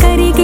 కరిగే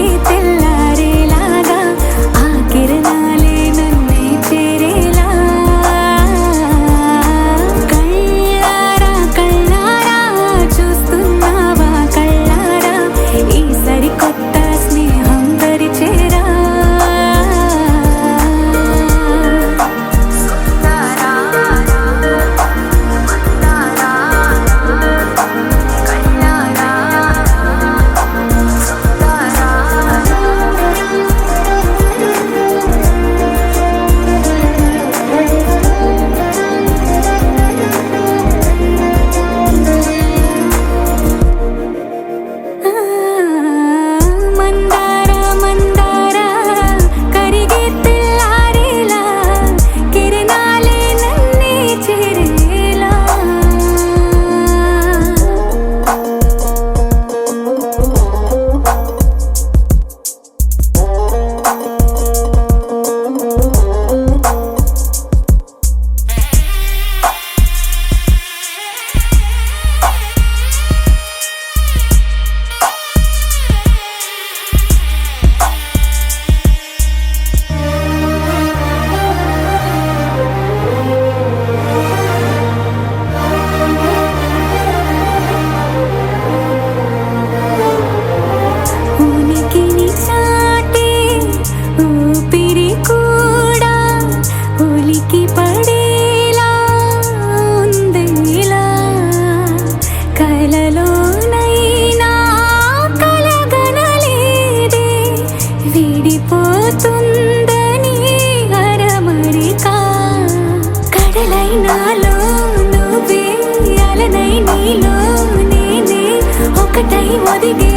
ఒదిగే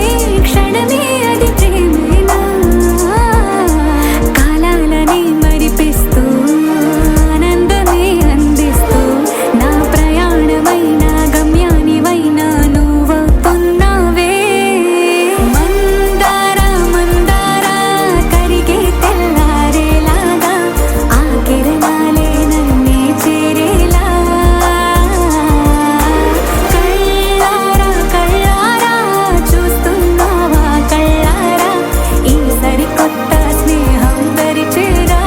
క్షణమే అది ప్రేమేనా కాలాలని మరిపిస్తూ ఆనందమే అందిస్తూ నా ప్రయాణమైన గమ్యానివైనా నువ్వవుతున్నావే మందార మందార కరిగే తెల్లారేలాగా ఆ కిరణాలే నన్నే చేరేలా కళ్ళారా కళ్ళారా చూస్తున్నావా కళ్ళారా ఈ సరికొత్త స్నేహం దరిచేరా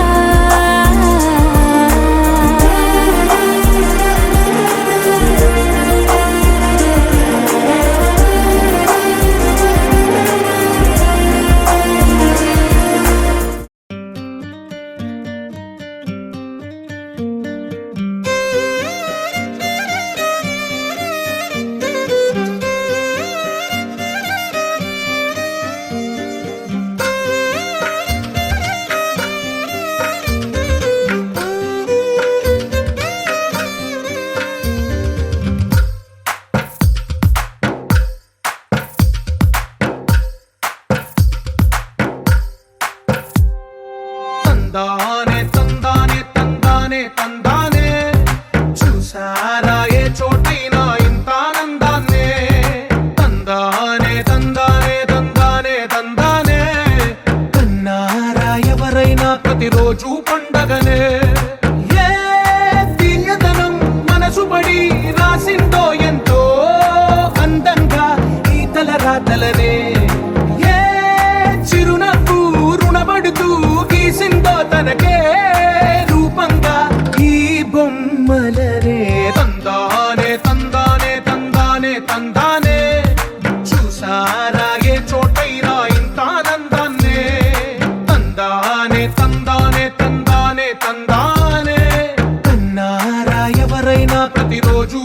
తందానే తందానే తందానే తందానే చూసారా ఏ చోటైనా ఇంత ఆనందాన్నే తందానే తందానే తందానే తందానే కన్నారా ఎవరైనా ప్రతిరోజు పండగనే ఏ తీయదనం మనసు పడి రాసిందో ఎంతో అందంగా ఈ తలరాతలనే ఏ చిరునవ్వు రుణపడుతూ గీసిందో తనకే రూపంగా ఈ బొమ్మలనే తందానే తందానే తందానే తందానే చూసారా ఏ చోటైనా ఇంత ఆనందాన్నే తందానే తందానే తందానే తందానే కన్నారా ఎవరైనా ప్రతిరోజు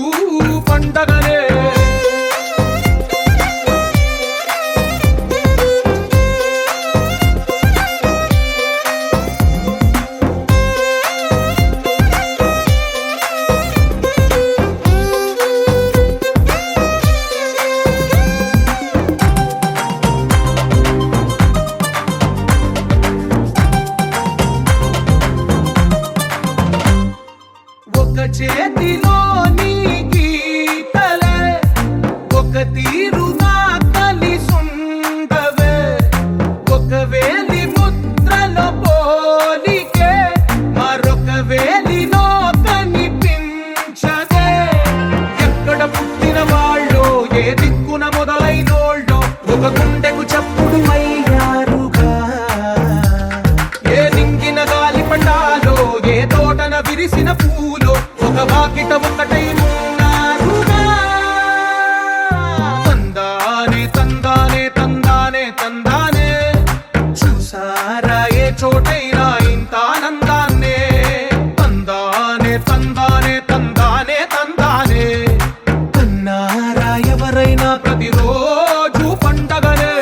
పండగనే ఒక చేతిలో నీ గీతలే ఒక తీరుగా కలిసుండవే ఒక వేలి ముద్రలో పోలికే మరొక వేలిలో కనిపించదే ఎక్కడ పుట్టిన వాళ్ళో ఏ దిక్కున మొదలైనోళ్ళో ఒక గుండెకు చప్పుడు అయ్యారుగా ఏ నింగిన గాలి పండాలో ఏ తోటన విరిసిన పూలో ఒక వాకిట ఒకటై ఉన్నారుగా తందానే తందానే తందానే తందానే చూసారా ఏ చోటైనా ఇంత ఆనందాన్నే తందానే తందానే తందానే తందానే కన్నారా ఎవరైనా ప్రతిరోజు పండగనే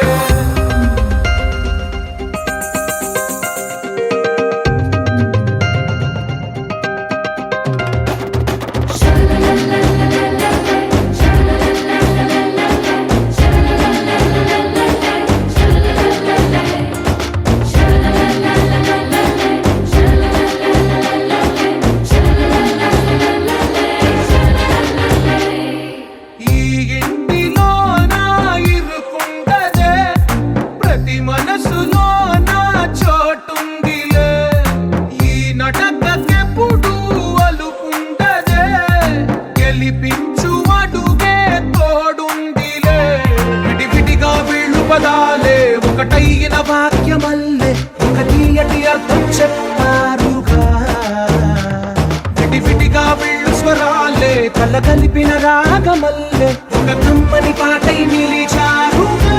ఈ ఇంటిలో నా ఇరుకుండదే ప్రతి మనసులో నా చోటుందిలే ఈ నటకెప్పుడు అలుకుండదే గెలిపించు అడుగే తోడుందిలే విడివిడిగా వీళ్ళు పదాలే ఒకటైన వాక్యమల్లే ఒక తీయటి అర్థం చెప్పారుగా విడివిడిగా వీళ్ళు స్వరాలే కళ్ళ కలిపిన రాగమల్లే ఒక కమ్మని పాటై నిలిచారుగా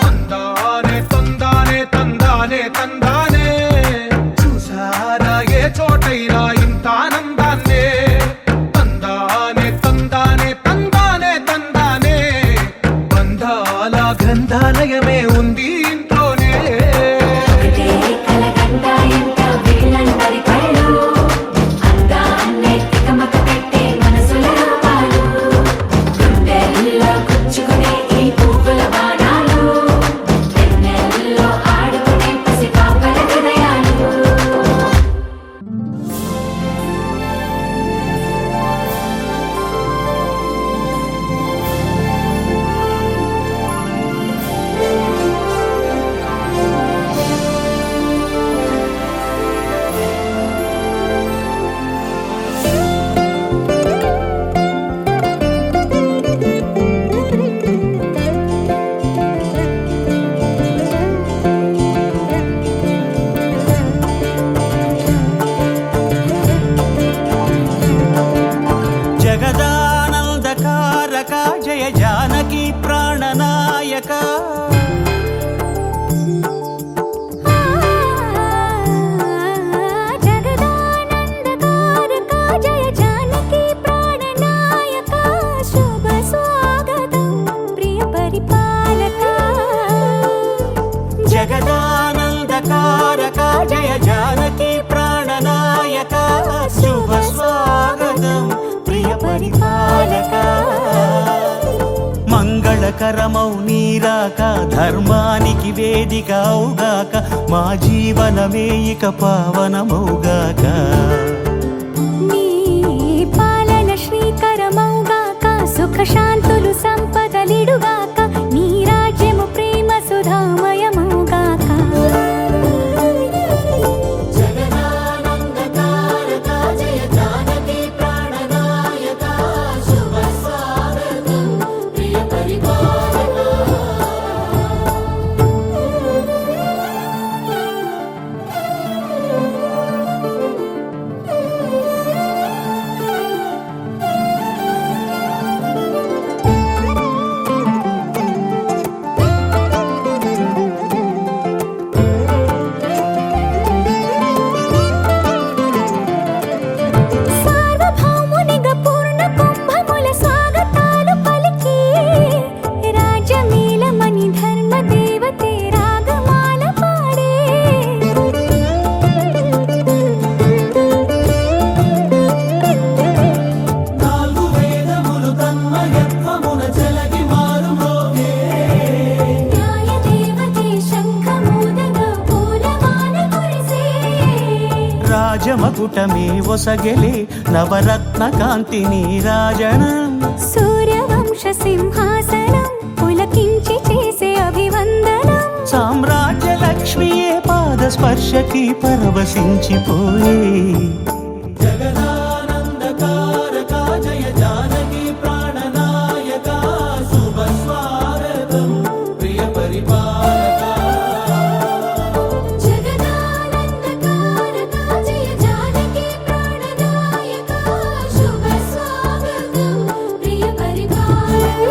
తందానే తందానే తందానే తందానే చూసారా ఏ చోటైనా ఇంత ఆనందాన్నే తందానే తందానే తందానే తందానే బంధాల గ్రంథాలయమే ఉంది ఇంట్లోనే గుచ్చుకు నాయక జగదానందకారక జయ జానకి ప్రాణనాయక శుభ స్వాగతం ప్రియ పరిపాలక మంగళకరమౌ నీరాక ధర్మానికి వేదిక అవుగాక మా జీవనమే ఇక పావనమౌగాక నీ పాలన శ్రీకరమౌగాక సుఖ శాంతులు సంపదలిడుగాక నీ రాజ్యము ప్రేమ సుధామయమౌగాక జగదానందకారక జయ జానకి ప్రాణనాయక శుభ స్వాగతం ప్రియ పరిపాలక సార్వభౌమునిగా పూర్ణ కుంభముల స్వాగతాలు పలికి రాజమేళమణి ధర్మ దేవతే రాగమాల పాడే నాలుగు వేదములు తన్మయత్వమున జలగి మారుమోగే న్యాయ దేవతే శంఖమూదగా పూలమాల కురిసే రాజమకుటమే ఒసగెలే నవరత్న కాంతి నీరాజనం సూర్యవంశ సింహాసనం పులకించి చేసే అభివందనం సామ్రాజ్య లక్ష్మియే పాద స్పర్శకి పరవశించిపోయే జగదానందకారక జయ జానకి ప్రాణనాయక శుభ స్వాగతం ప్రియ పరిపాలక జగదానందకారక జయ జానకి ప్రాణనాయక శుభ స్వాగతం ప్రియ పరిపాలక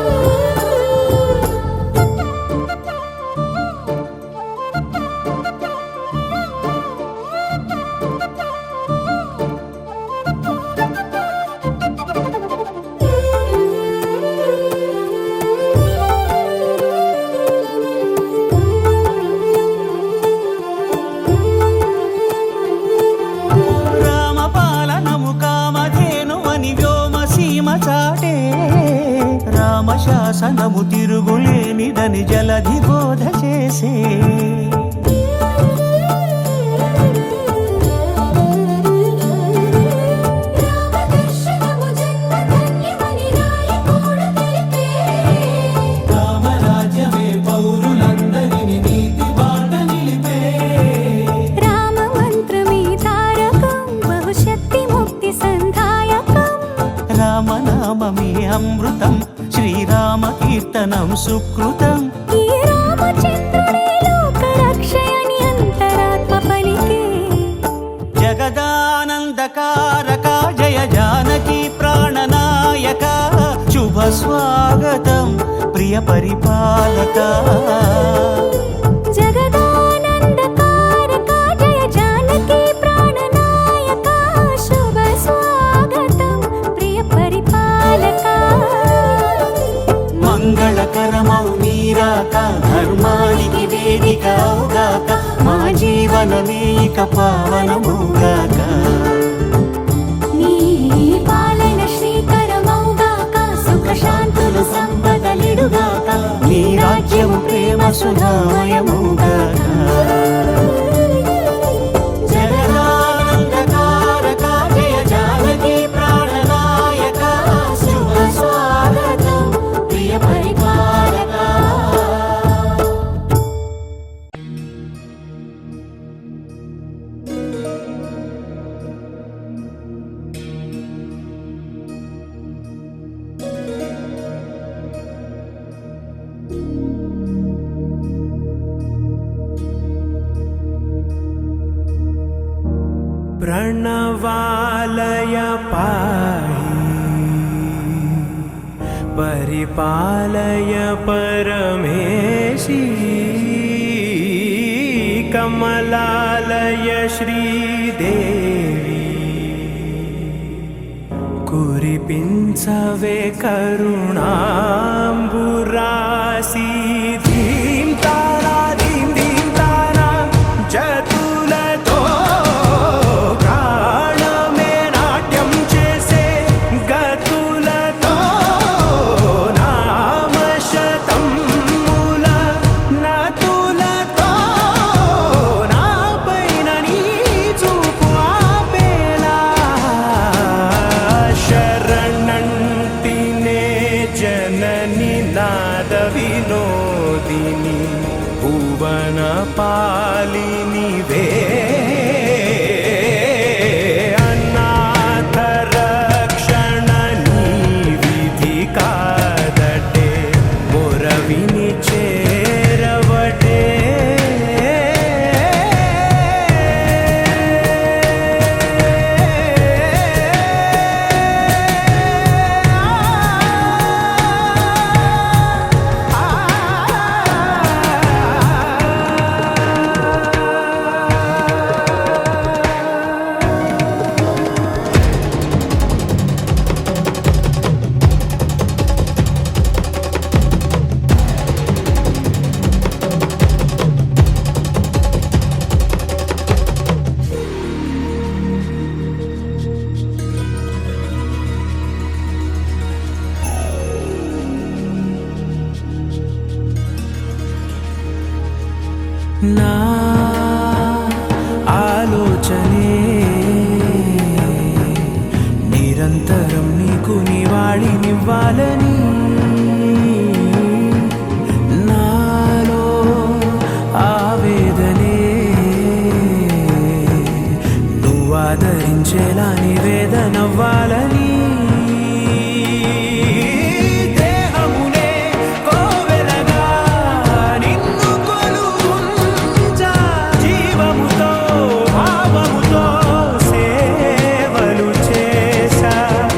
రామపాలనము కామధేనువని వ్యోమసీమ చాటే రామశాసనము తిరుగులేనిదని జలధి బోధ చేసే రామదర్శనము జన్మధన్యమని నాయకుడు తెలిపే రామరాజ్యమే పౌరులందరిని నీతి బాట నిలిపే రామ మంత్రమే తారకం బహుశక్తి ముక్తి సంధాయకం రామనామమే అమృతం శ్రీరామ కీర్తనం సుకృతం ఈ రామచంద్రుడే లోక రక్షయని అంతరాత్మ పలికే జగదానందకారక జయ జానకి ప్రాణనాయక శుభ స్వాగతం ప్రియ పరిపాలక జగదానందకారక జయ జానకి ప్రాణనాయక శుభ స్వాగతం ప్రియ పరిపాలక మంగళకరమౌ నీరాక ధర్మానికి వేదిక అవుగాక మా జీవనమే ఇక పావనమౌగాక నీ పాలన శ్రీకరమౌగాక సుఖ శాంతులు సంపదలిడుగాక నీ రాజ్యము ప్రేమ సుధామయమౌగాక జగదానందకారక జయ జానకి ప్రాణనాయక శుభ స్వాగతం ప్రియ పరిపాలక प्रणवालय पाहि परिपालय परमेश्वरा కమలాలయ శ్రీదేవి కురిపించవే కరుణాంబురాసి ధీం తారా ధీం ధీం తారా జతులతో ప్రాణమే నాట్యం చేసే గతులతో నామశతం మూల నతులతో నా పైన నీ చూపు ఆపేలా శరణంటినే జనని నాద వినోదిని భువన పాలిని వే అనాథ రక్షణ నీ విధి కాదటే మొరవిని చేరవటే నా ఆలోచనే నిరంతరం నీకు నివాళినివ్వాలని నాలో ఆవేదనే నువ్వు ఆదరించేలా నివేదనవ్వాలని దేహమునే కోవెలగా నిన్ను కొలువుంచా జీవముతో భావముతో సేవలు చేసా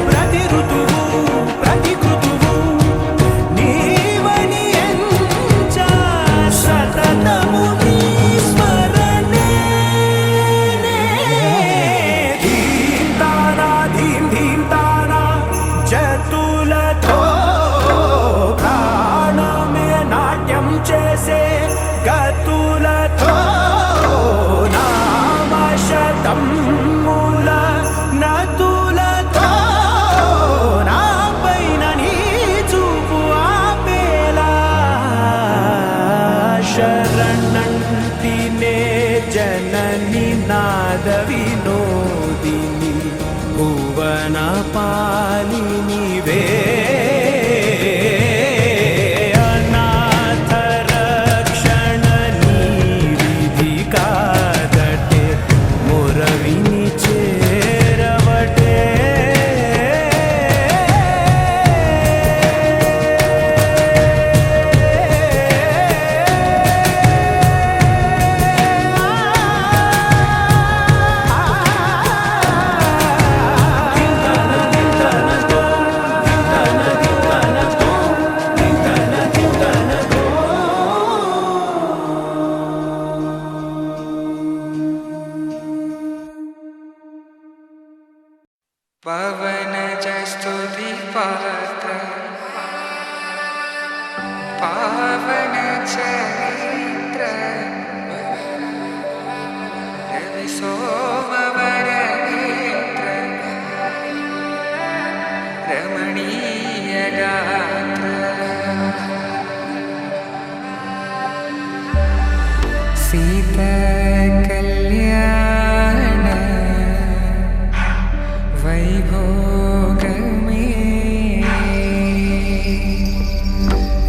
ప్రతి ఋతువు ప్రతి కృతువు నీవని ఎంచా సతతము నీ స్మరణే ధీం తారా ధీం ధీం తారా జతులతో ప్రాణమే నాట్యం చేసే గతులతో నామశతం మూల నతులతో నా పైన నీ చూపు ఆపేలా శరణంటినే జనని నాద వినోదిని భువన పాలిని వే అనాథ రక్షణ నీ విధి కాదటే మొరవిని చేరవటే पवनज स्तुति पात्र पावन चरित्र रवि सोमवर नेत्र रमणीय गात्र सीता कल्याण वैभोग में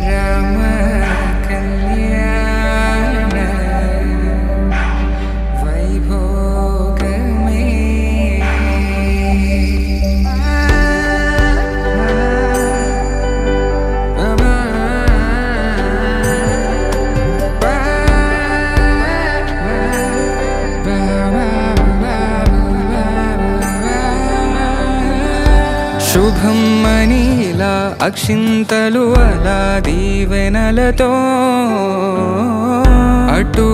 राम कल्याण वैभोग శుభం మనీలా అక్షింతలు అలా దీవెనలతో అటు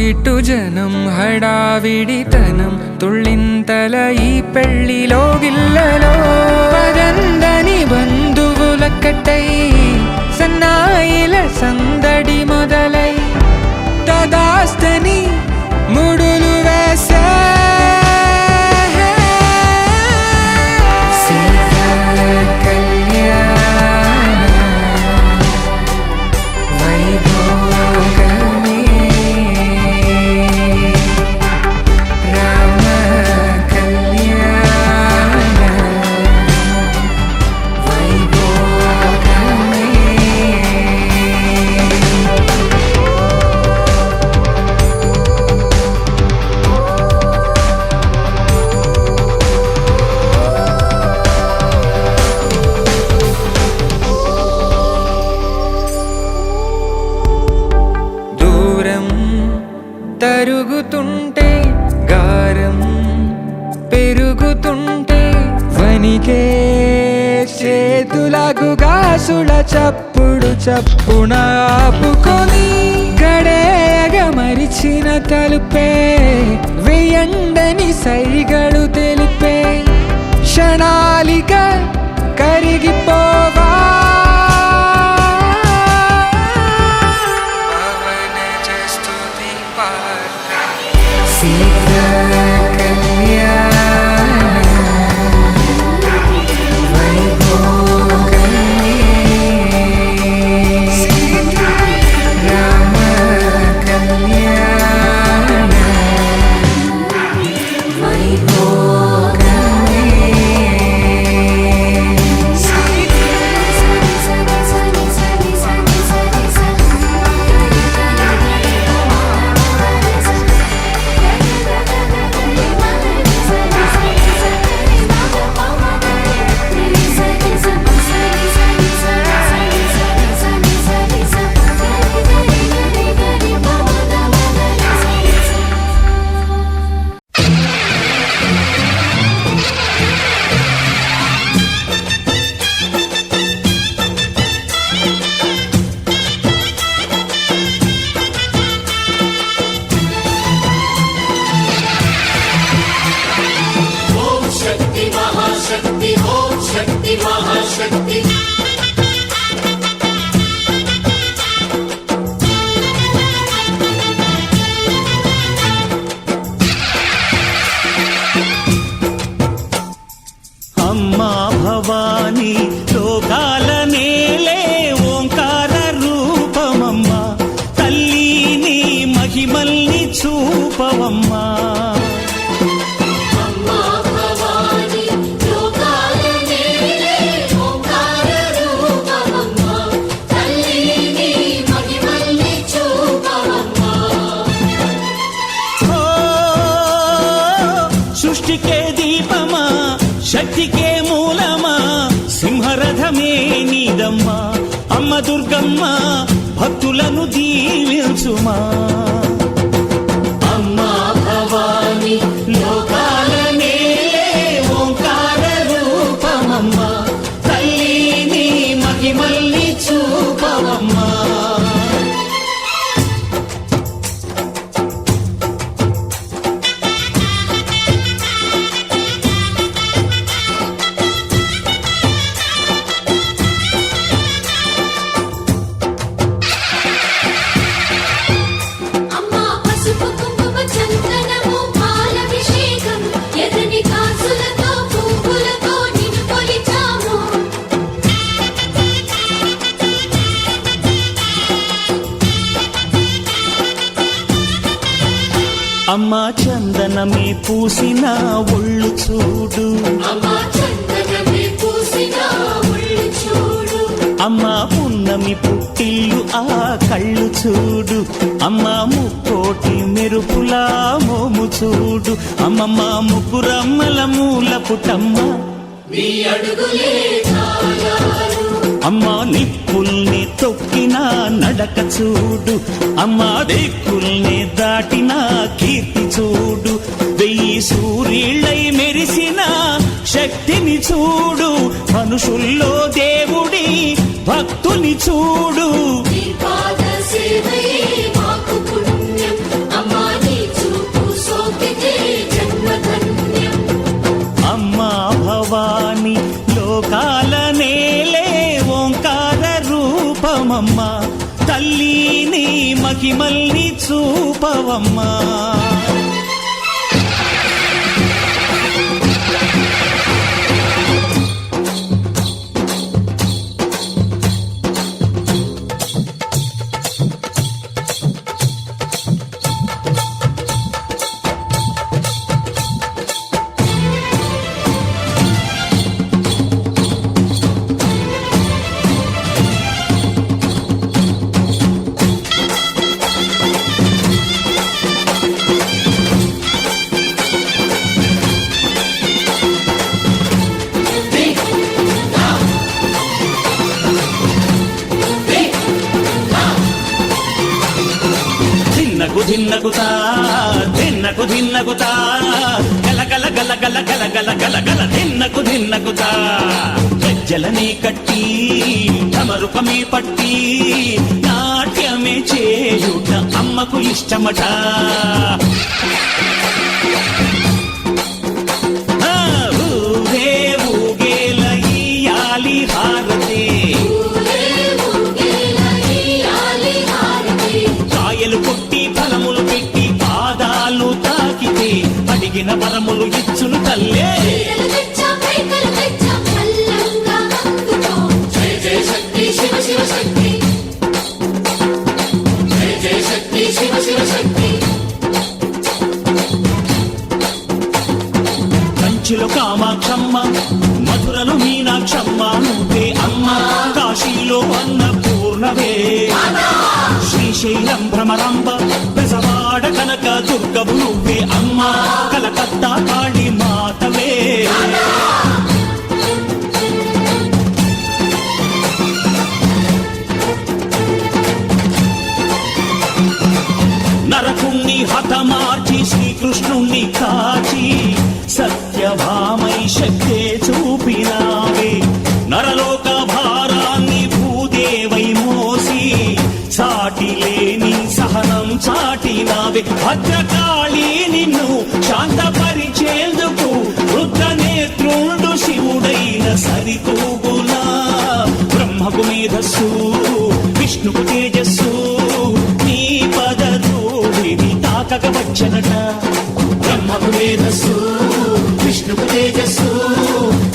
ఇటు జనం హడావిడితనం తుళ్ళింతల ఈ పెళ్లిలో గిల్లలో పదందని బంధువులక్కటై సన్నాయిల సందడి మొదలై తదాస్తని ముడులు వేసే తరుగుతుంటే గారం పెరుగుతుంటే వనికే చేతులకు గాసుల చప్పుడు చప్పున ఆపుకొని గడేగ మరిచిన తలుపే వెయ్యండని సైగడు తెలిపే క్షణాలిక కరిగిపోవా అమ్మా భవానీ లోకాల నేలే ఓంకార రూపమమ్మా తల్లిని మహిమల్ని చూపవమ్మా సృష్టికే దీపమా శక్తికే మూలమా సింహరథమే నీదమ్మా అమ్మ దుర్గమ్మ భక్తులను దీవించుమా అమ్మా భవాని లోకాల నేలే ఓంకార రూపమమ్మా తల్లిని మహిమల్ని చూపవమ్మా అమ్మా చందనమే పూసిన ఒళ్ళు చూడు అమ్మా పున్నమి పుట్టిల్లు ఆ కళ్ళు చూడు అమ్మా ముక్కోటి మెరుపులా మోము చూడు అమ్మమ్మ ముగ్గురమ్మల మూల పుటమ్మ అమ్మా నిప్పుల్ని తొక్కిన నడక చూడు అమ్మా దిక్కుల్ని దాటిన కీర్తి చూడు 1000 సూర్యుళ్ళై మెరిసిన శక్తిని చూడు మనుషుల్లో దేవుడి భక్తుని చూడు మహిమల్ని చూపవమ్మా. ధిన్నగుతా ధిన్నకు ధిన్నగుతా గల గల గల గల గల గల గల గల ధిన్నగుతా గజ్జలనే కట్టి ఢమరుకమే పట్టి నాట్యమే చేయుట అమ్మకు ఇష్టమట. ఊరే ఊగేల ఇయ్యాలి హారతి, కాయలు కొట్టి ఫలములు పెట్టి పాదాలు తాకితే అడిగిన వరములు ఇచ్చును తల్లే. కంచిలో కామాక్షమ్మ, మధురలో మీనాక్షమ్మ నువ్వే అమ్మ, కాశీలో అన్నపూర్ణవే, శ్రీశైలం భ్రమరాంబ, బెజవాడ కనక దుర్గవు నువ్వే అమ్మ, కలకత్తా కాళీ మాతవే. నరకుణ్ణి హతమార్చి శ్రీకృష్ణుణ్ణి కాచి సత్యభామై శక్తే చూపినావే, నరలోక భారాన్ని భూదేవై మోసి సాటి లేని సహనం చాటినావే. భద్రకాళి నిన్ను శాంతపరిచేందుకు వృద్ధ నేత్రుండు శివుడైన సరితూగునా. బ్రహ్మకు మేధస్సు విష్ణుకు తేజస్సు నీ పదధూళిని తాకక వచ్చనట. బ్రహ్మకు మేధస్సు విష్ణుకు తేజస్సు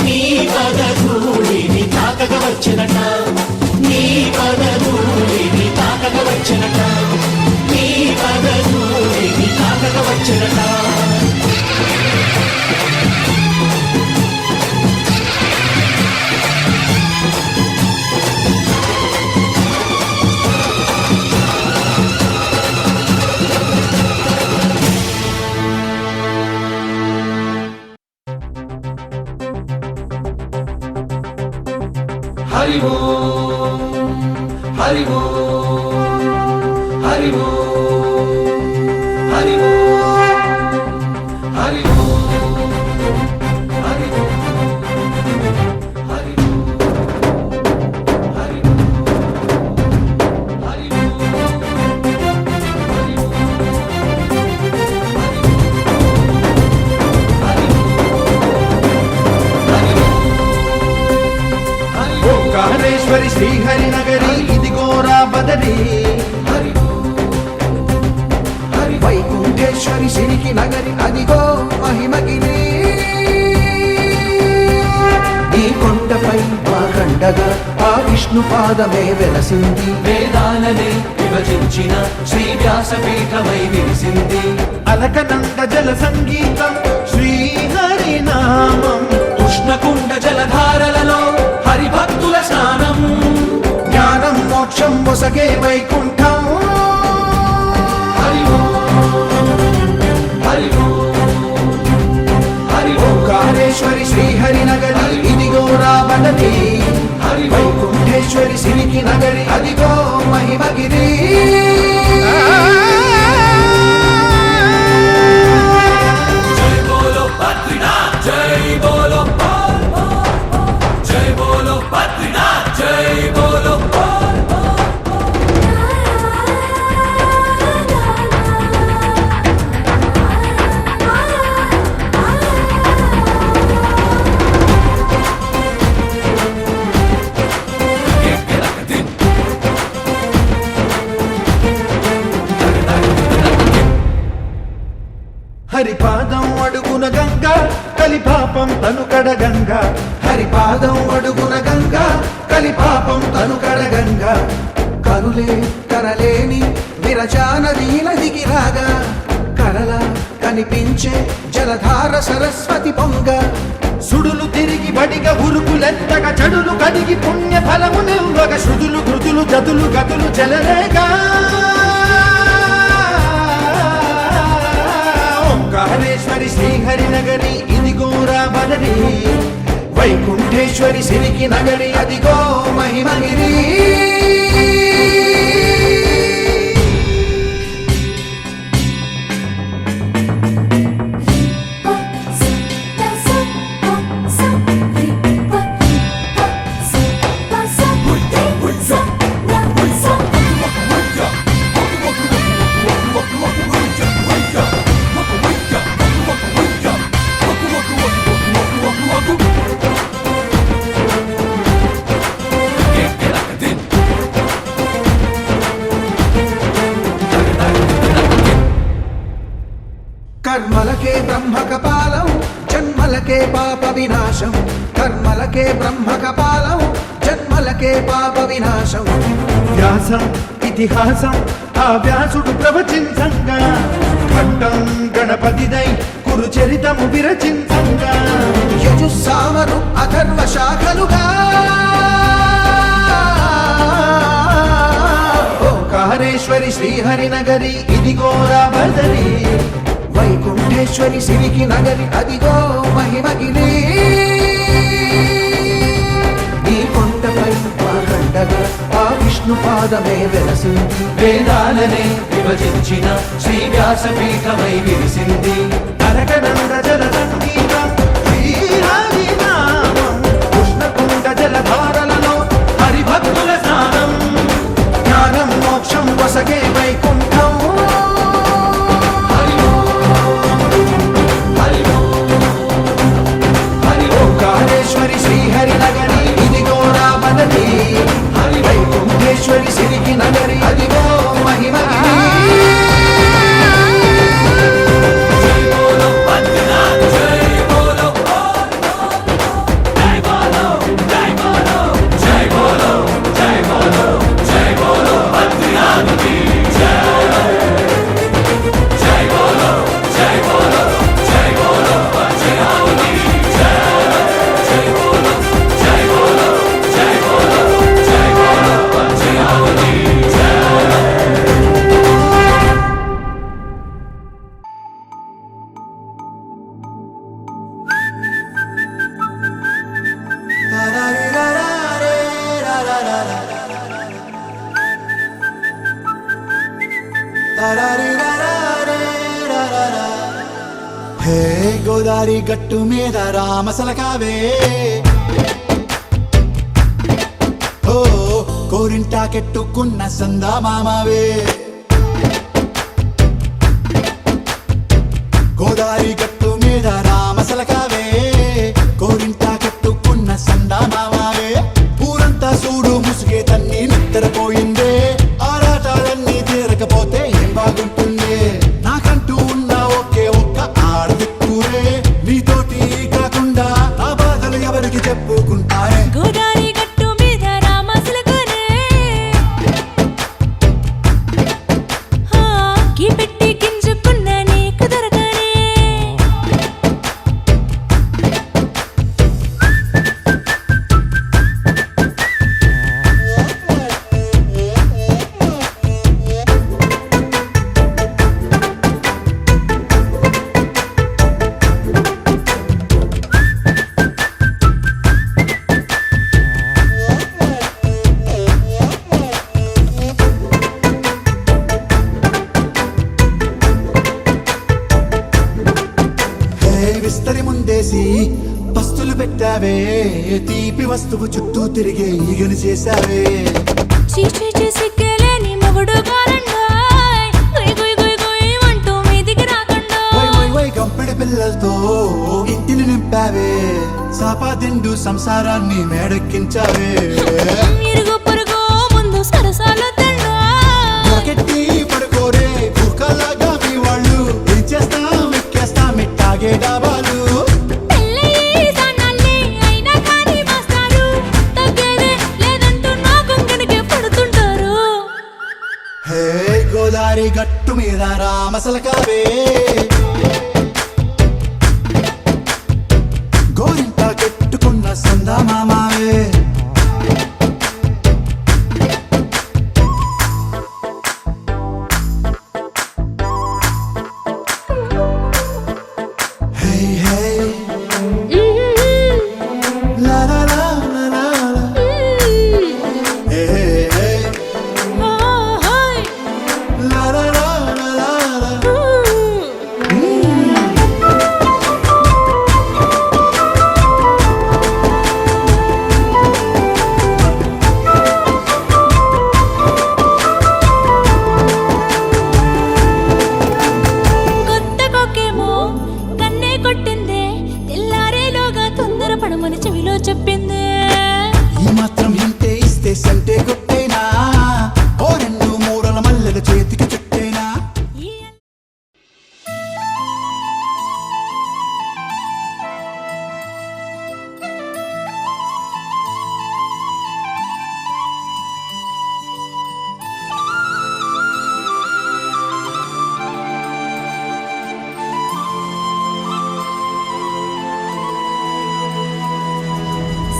నీ పదధూళిని తాకక వచ్చనట. నీ పదధూళిని తాకక వచ్చనట. నీ పదధూళిని తాకక వచ్చనట. హరి ఓం హరి ఓం హరి ఓం హరి ఓం హరి ఓం హరి ఓం హరి ఓం హరి ఓం హరి ఓంకారేశ్వరి శ్రీహరి నగరి ఇదిగోరా బదరి, వైకుంఠేశ్వరి సిరికి నగరి అదిగో మహిమగిరి. ఈ కొండపై మా కండగా ఆ విష్ణు పాదమే వెలసింది, వేదాలనే విభజించిన శ్రీ వ్యాసపీఠమై విరిసింది. అలకనంద జల సంగీతం శ్రీహరి నామం, ఉష్ణకుండ జలధారలలో హరిభక్తుల స్నానం, జ్ఞానం మోక్షం మొసగే వైకుంఠం. హరి హరి ఓంకారేశ్వరి శ్రీహరి నగరి ఇదిగో రాబడది, వైకుంఠేశ్వరి సిరికి నగరి అదిగో మహిమగిరి. జై బోలో బద్రీనాథ్ జై బోలో, జై బోలో బద్రీనాథ్ జై బోలో. హరిపాదం అడుగున గంగా కలిపాపం తను కడగంగా హరిపాదం అడుగున గంగా కలిపాపం తను కడగంగా కరులే కరలేని విరచానది నదికి రాగా కరలా కనిపించే జలధార సరస్వతి పొంగ సుడులు తిరిగి బడిగ ఉరుకులెత్తగా చెడులు కడిగి పుణ్య ఫలము నివ్వగ శృతులు కృతులు జతులు గతులు చెలరేగా ఓంకారేశ్వరి శ్రీహరి నగరి ఇదిగోరా బదరి వైకుంఠేశ్వరి సిరికి నగరి అదిగో మహిమగిరి కర్మలకే బ్రహ్మ కపాలం జన్మలకే పాప వినాశం కర్మలకే బ్రహ్మ కపాలం జన్మలకే పాప వినాశం వ్యాసం ఇతిహాసం ఆ వ్యాసుడు ప్రవచించంగా ఖడ్డం గణపతిదై కురు చరితము విరచించంగా యజుస్సామరు అథర్వ శాఖలుగా ఓంకారేశ్వరి శ్రీహరి నగరి ఇదిగోరా బదరి వైకుంఠేశ్వరి సిరికి నగరి అదిగో మహిమగిరి ఈ కొండపై వాగండగా ఆ విష్ణు పాదమే వెలసింది వేదాలనే విభజించిన శ్రీ వ్యాసపీఠమై విరిసింది నరకనంద జల సంగీతం శ్రీహరి నామం కృష్ణకుండ జలధారలలో హరిభక్తుల స్నానం జ్ఞానం మోక్షం వసగే వైకుంఠం హరి హరి హరి ఓంకారేశ్వరి శ్రీహరి నగరి ఇదిగోరా బదరి హరి వైకుంఠేశ్వరి సిరికి నగరి అదిగో మహిమగిరి జై బోలో బద్రీనాథ్ జై బోలో జై బోలో జై బోలో జై బోలో జై బోలో జై బోలో బద్రీనాథ్ కి జై జై బోలో జై బోలో జై బోలో బద్రీనాథ్ కి జై జై బోలో జై బోలో జై బోలో జై బోలో బద్రీనాథ్ కి జై హే గోదారి గట్టు మీద రామసలకావే ఓ కోరింటాకెట్టుకున్న సందా మామావే గోదారి గట్టు మీద రామసలకావే కోరింటాకెట్టుకున్న సందా మామావే ఊరంతా చూడు ముసుగే తన్ని నిద్రపోయిందే ఆరాటాలన్నీ తీరకపోతే ఏం బాగుంటుందే నాకంటూ ఉన్న ఒకే ఒక్క ఆడదిక్కురే నీతోటి కాకుండా నా బాధలు ఎవరికి చెప్పుకుంటారే గోదారి గట్టు మీద రామసులకునే కీ పెట్టి గింజుకున్న నీకు దొరకనే హే విస్తరి ముందేసి పస్తులు పెట్టావే తీపి వస్తువు చుట్టూ తిరిగే ఈగను చేశావే చీచి సిగ్గలేని మొగుడు కారండాయ్ గుయ్ గుయ్ గుయ్ గుయ్ అంటూ మీదికి రాకుండా వై వై వై గంపెడి పిల్లలతో ఇంటిని నింపావే సాపాదిండు సంసారాన్ని మేడెక్కించావే ఇరుగు పొరుగు ముందు సరసాలు తండా నాకెట్టి పడుకోరే కుక్కలాగా మీ వాళ్ళు ఏం చేస్తాం ఎక్కేస్తాం గట్టు మీద రామసలకావే గోరింట కట్టుకున్న సందమామావే Hey, hey, la la la la la la. Hey, hey, hey, la la la la la la. కొత్త కొక్కేమో కన్నే కొట్టిందే తెల్లారేలోగా తొందర పడమని చెవిలో చెప్పిందే ఈ మాత్రం హింటే ఇస్తే సంటే కొట్టేనా ఓ రెండు మూరల మల్లెల చేతికి చుట్టేనా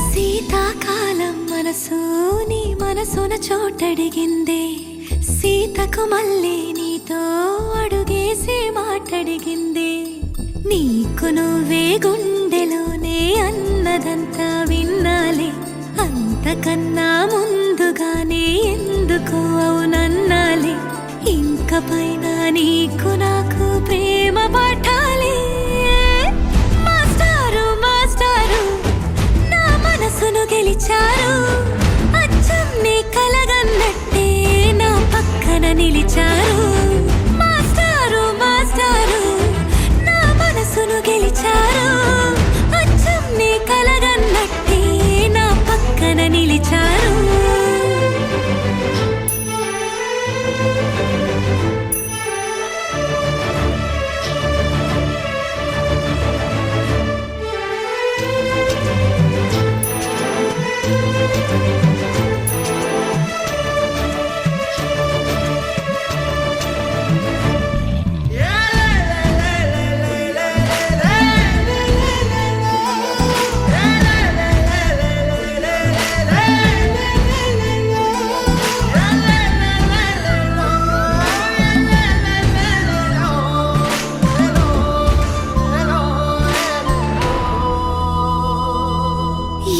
శీతాకాలం మనసు నీ మనసున చోటడిగిందే సీతకు మళ్ళీ నీతో అడుగేసి మాటడిగిందే నీకు నువ్వే గుండెలోనే అన్నదంతా విన్నాలే అంతకన్నా ముందుగానే ఎందుకు అవునన్నాలే ఇంక పైన నీకు నాకు ప్రేమ పాఠాలే మాస్టారు మాస్టారు నా మనసును గెలిచారు అచ్చం నీ కలగన్నట్టే నా పక్కన నిలిచారు మాస్టారు మాస్టారు నా మనసును గెలిచారు అచ్చం నీ కలగన్నట్టే నా పక్కన నిలిచారు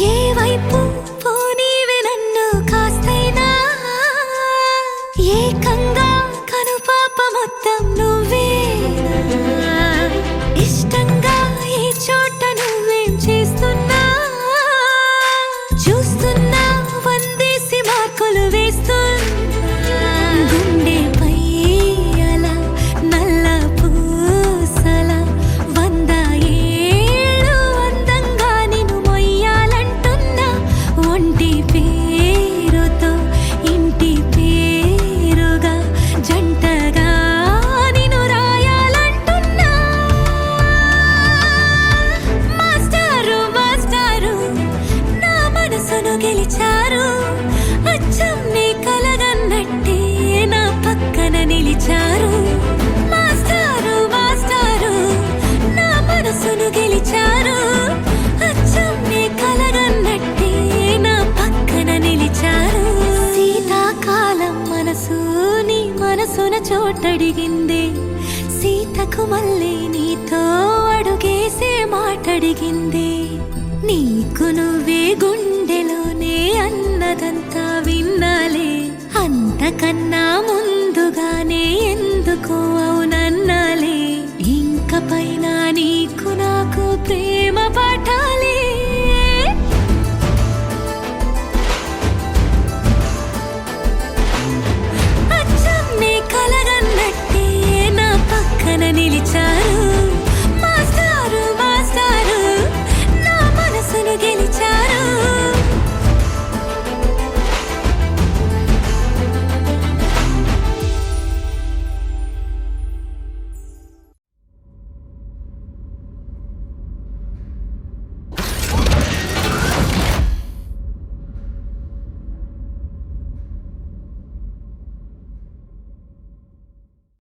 ఏ వైపు పోనీవే నన్ను కాస్తైనా ఏకంగా కనుపాప మొత్తం నువ్వేనా ఇష్టంగా ఈ చోట నువ్వేం చేస్తున్నా చూస్తున్నా వందేసి మార్కులు వేస్తున్నా గుండెపై అలా నల్ల పూసల 100 ఏళ్ళు అందంగా నిన్ను మొయ్యాలంటున్నా ఒంటి పేరుతో ఇంటి పేరుగా జంటగా నిన్ను రాయాలంటున్నా మాస్టారు మాస్టారు నా మనసును గెలిచారు అచ్చం నీ కలగన్నట్టే నా పక్కన నిలిచారు మాస్టారు మాస్టారు నా మనసును గెలిచారు అచ్చం నీ కలగన్నట్టే నా పక్కన నిలిచారు శీతాకాలం మనసు నీ మనసున చోటడిగిందే సీతకు మళ్ళీ నీతో అడుగేసే మాటడిగిందే నీకు నువ్వే గుండెలోనే అన్నదంతా విన్నాలే అంతకన్నా ముందుగానే ఎందుకో